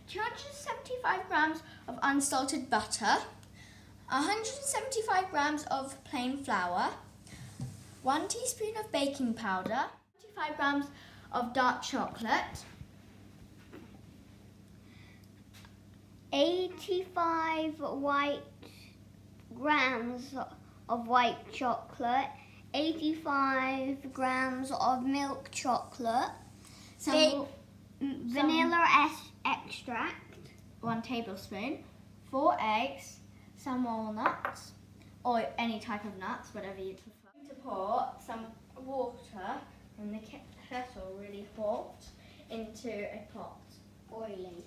275 grams of unsalted butter, 175 grams of plain flour, 1 teaspoon of baking powder, 25 grams of dark chocolate, 85 grams of white chocolate, 85 grams of milk chocolate, vanilla extract, 1 tablespoon, 4 eggs, some walnuts, or any type of nuts, whatever you prefer. To pour some water from the kettle really hot into a pot. boiling.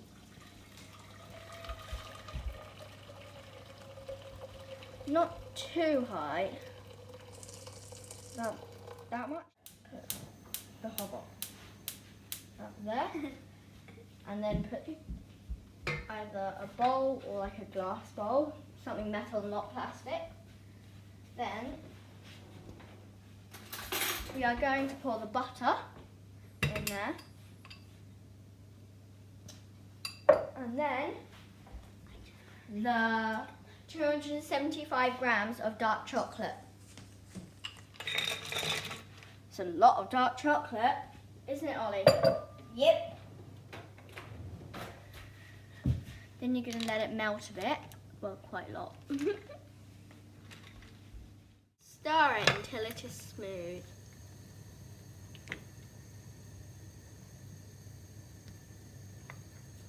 Not too high. Not that much. Put the hob up there. And then put either a bowl or like a glass bowl, something metal, not plastic. Then we are going to pour the butter in there. And then the 275 grams of dark chocolate. It's a lot of dark chocolate, isn't it, Ollie? Yep. Then you're going to let it melt a bit. Well, quite a lot. Stir it until it is smooth.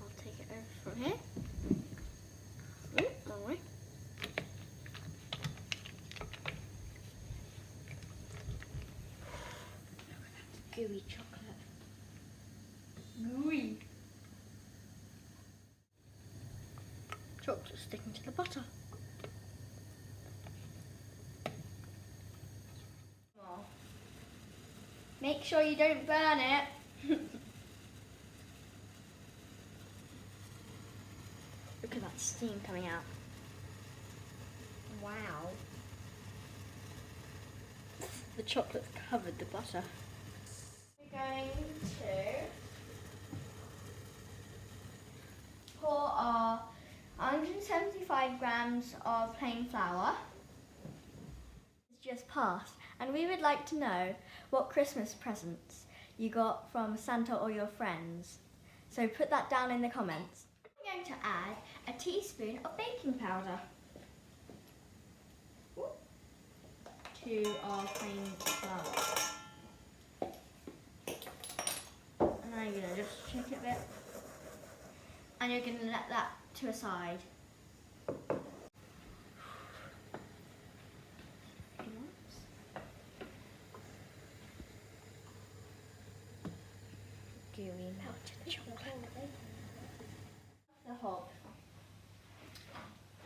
I'll take it over from here. Long way. Gooey chocolate. Gooey. Chocolate sticking to the butter. Make sure you don't burn it. Look at that steam coming out. Wow. The chocolate's covered the butter. We're going to pour our 175 grams of plain flour. It's just passed, and we would like to know what Christmas presents you got from Santa or your friends. So put that down in the comments. We're going to add a teaspoon of baking powder to our plain flour. And now you're going to just shake it a bit. And you're going to let that to a side. Gooey melted chocolate. The hob.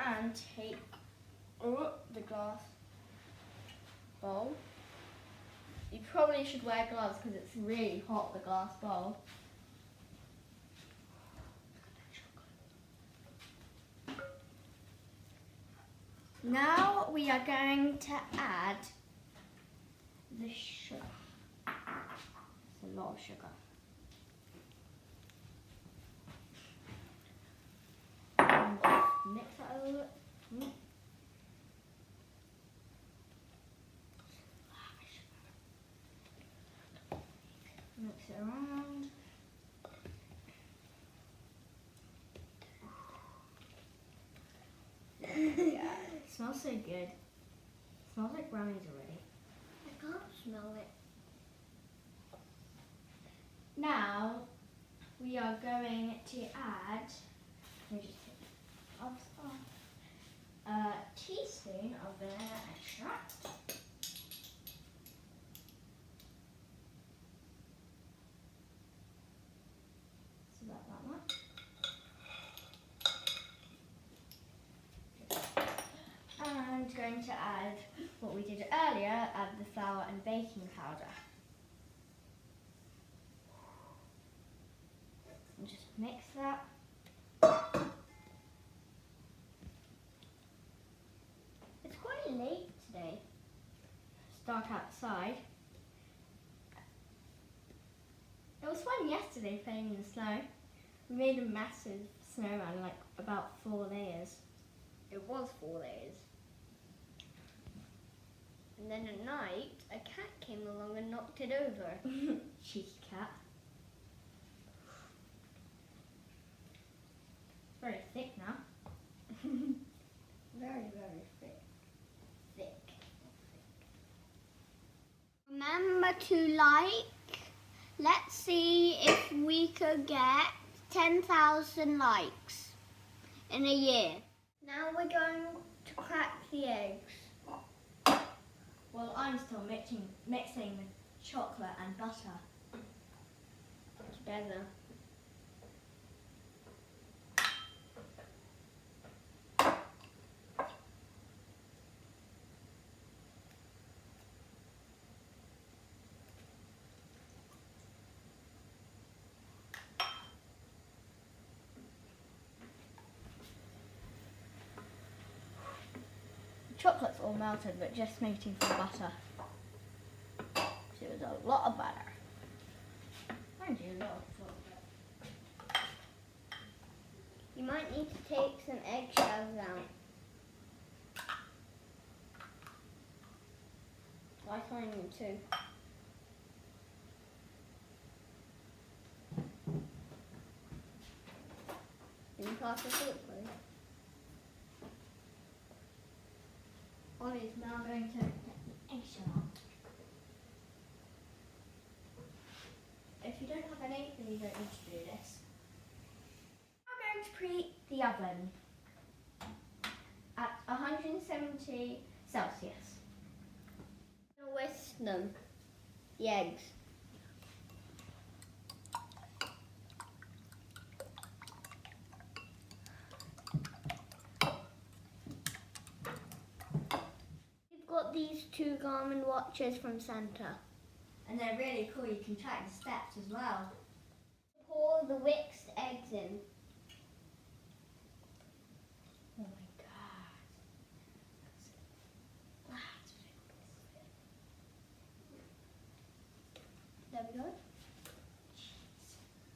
And take the glass bowl. You probably should wear gloves because it's really hot, the glass bowl. Now we are going to add the sugar. It's a lot of sugar. And mix that a little bit. Mix it around. Yeah, it smells so good. It smells like brownies already. I can't smell it. Now we are going to add, let me just take a teaspoon of vanilla extract. It's about that much. And going to add what we did earlier, add the flour and baking powder. And just mix that. It's quite late today. It's dark outside. It was fun yesterday playing in the snow. We made a massive snowman, like about 4 layers. It was 4 layers. And then at night, a cat came along and knocked it over. Cheeky cat. Very thick now. Very, very thick. Thick. Remember to like. Let's see if we could get 10,000 likes in a year. Now we're going to crack the eggs. Well, I'm still mixing the chocolate and butter Together. The chocolate's all melted, but just waiting for the butter. So it was a lot of butter. Mind you, a lot of chocolate. You might need to take some eggshells out. I find them too. Can you pass the fruit, please? Ollie's now going to get the eggshell out. If you don't have an egg, then you don't need to do this. I'm going to preheat the oven at 170 Celsius. I'm going to whisk them. The eggs. We've got these 2 Garmin watches from Santa. And they're really cool, you can track the steps as well. Pour the whisked eggs in. Oh my god. There we go.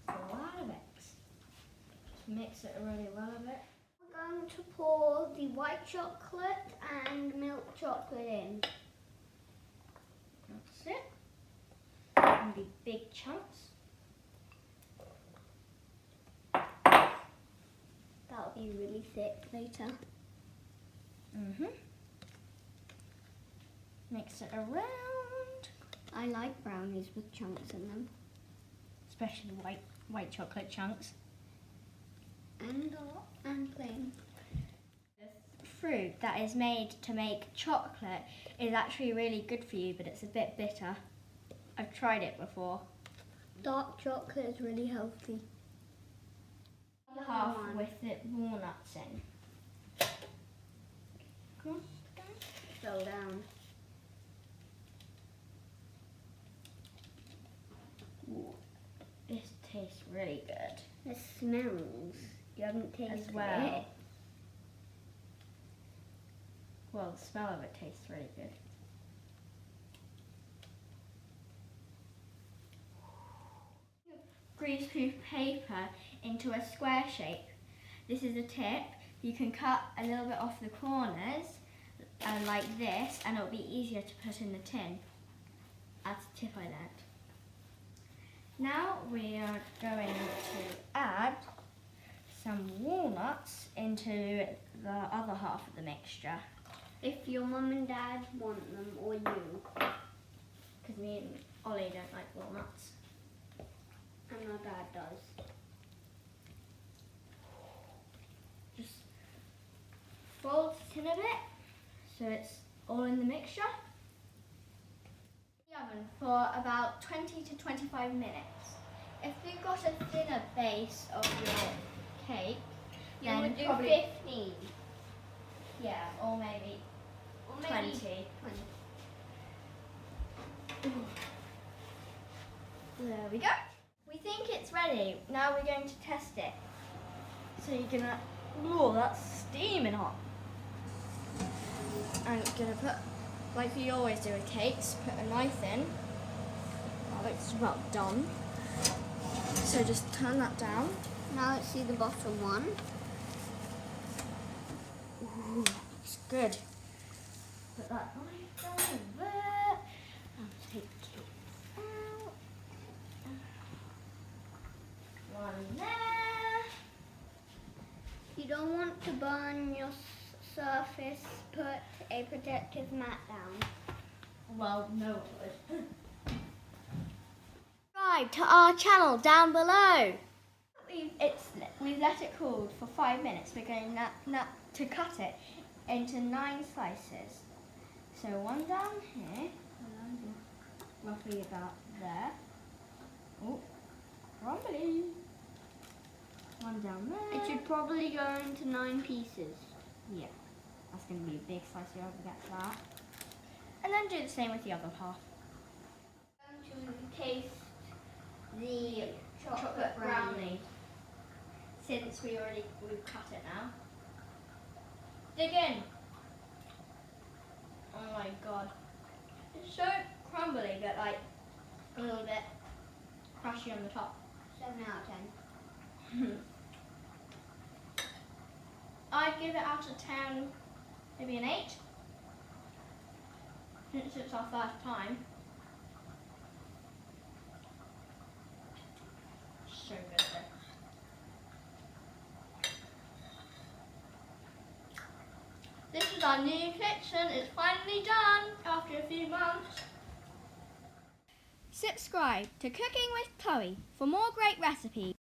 A lot of eggs. Just mix it really well a bit. We're going to pour the white chocolate and milk chocolate in. That's it. And be big chunks. That'll be really thick later. Mix it around. I like brownies with chunks in them. Especially white chocolate chunks. And plain. The fruit that is made to make chocolate is actually really good for you, but it's a bit bitter. I've tried it before. Dark chocolate is really healthy. Half with the walnuts in. Come on. Fell down. Ooh, this tastes really good. It smells. You haven't tasted As well. it. Well, the smell of it tastes really good. Greaseproof paper into a square shape. This is a tip. You can cut a little bit off the corners like this, and it'll be easier to put in the tin. That's a tip I learned. Now we are going to add some walnuts into the other half of the mixture. If your mum and dad want them, or you. Because me and Ollie don't like walnuts. And our dad does. Just fold it in a bit so it's all in the mixture. The oven for about 20 to 25 minutes. If you've got a thinner base of your cake, You then would do probably 15. yeah, or maybe Or 20. 20. There we go. We think it's ready. Now we're going to test it. So you're gonna, oh, that's steaming hot. And you're gonna put, like you always do with cakes, put a knife in. That looks about done. So just turn that down. Now let's see the bottom one. Ooh, it's good. Put that right down there. And take it out. One there. If you don't want to burn your surface, put a protective mat down. Well, no one would. Subscribe to our channel down below. We've let it cool for 5 minutes. We're going to cut it into 9 slices. So one down here, roughly about there. Oh, crumbly. One down there. It should probably go into 9 pieces. Yeah, that's going to be a big slice. You have to get that. And then do the same with the other half. I'm going to taste the Chocolate brownie. Since we've cut it now. Dig in. Oh my god. It's so crumbly but like a little bit crushy on the top. 7 out of 10. I'd give it out of 10, maybe an 8. Since it's our first time. So good though. This is our new kitchen. It's finally done after a few months. Subscribe to Cooking with Chloe for more great recipes.